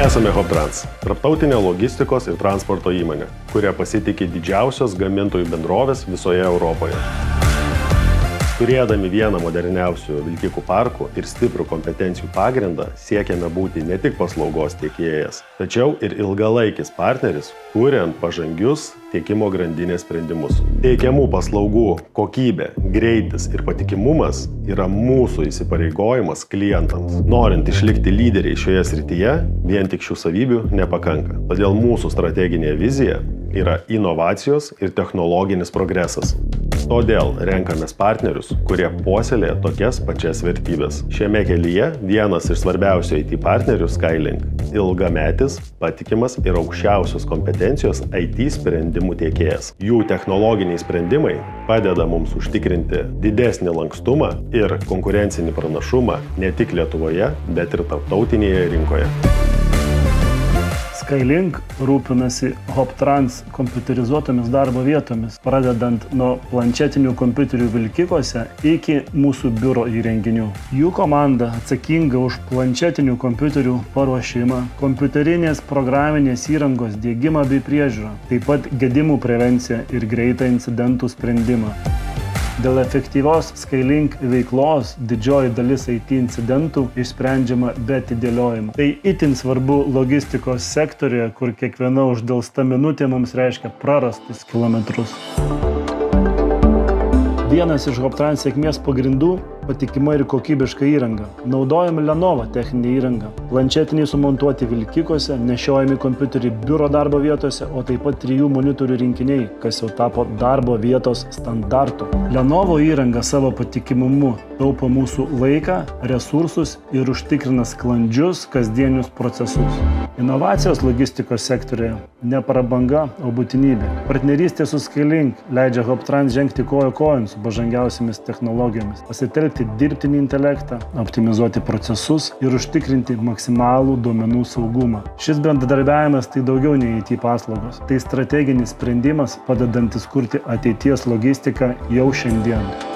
Esame Hoptrans, tarptautinė logistikos ir transporto įmonė, kuria pasitikė didžiausios gamintojų bendrovės visoje Europoje. Turėdami vieną moderniausių vilkikų parkų ir stiprų kompetencijų pagrindą, siekiame būti ne tik paslaugos tiekėjas, tačiau ir ilgalaikis partneris, kuriant pažangius tiekimo grandinės sprendimus. Teikiamų paslaugų kokybė, greitis ir patikimumas yra mūsų įsipareigojimas klientams. Norint išlikti lyderiai šioje srityje, vien tik šių savybių nepakanka. Todėl mūsų strateginė vizija yra inovacijos ir technologinis progresas. Todėl renkamės partnerius, kurie puoselėja tokias pačias vertybės. Šiame kelyje vienas iš svarbiausių IT partnerių Skylink – ilgametis, patikimas ir aukščiausios kompetencijos IT sprendimų tiekėjas. Jų technologiniai sprendimai padeda mums užtikrinti didesnį lankstumą ir konkurencinį pranašumą ne tik Lietuvoje, bet ir tarptautinėje rinkoje. Skylink rūpinasi Hoptrans kompiuterizuotomis darbo vietomis, pradedant nuo planšetinių kompiuterių vilkikuose iki mūsų biuro įrenginių. Jų komanda atsakinga už planšetinių kompiuterių paruošimą, kompiuterinės programinės įrangos diegimą bei priežiūrą, taip pat gedimų prevenciją ir greitą incidentų sprendimą. Dėl efektyvios Skylink veiklos didžioji dalis IT incidentų išsprendžiama be atidėliojimų. Tai itin svarbu logistikos sektoriuje, kur kiekviena uždelsta minutė mums reiškia prarastus kilometrus. Vienas iš Hoptrans sėkmės pagrindų – patikima ir kokybiška įranga. Naudojame Lenovo techninę įrangą. Planšetiniai sumontuoti vilkikuose, nešiojami kompiuteriai biuro darbo vietose, o taip pat 3 monitorių rinkiniai, kas jau tapo darbo vietos standartu. Lenovo įranga savo patikimumu taupo mūsų laiką, resursus ir užtikrina sklandžius kasdienius procesus. Inovacijos logistikos sektoriuje ne prabanga, o būtinybė. Partnerystė su Skylink leidžia Hoptrans žengti koja kojon su pažangiausiamis technologijomis, pasitelkti dirbtinį intelektą, optimizuoti procesus ir užtikrinti maksimalų duomenų saugumą. Šis bendradarbiavimas tai daugiau nei IT paslaugos. Tai strateginis sprendimas, padedantis kurti ateities logistiką jau šiandien.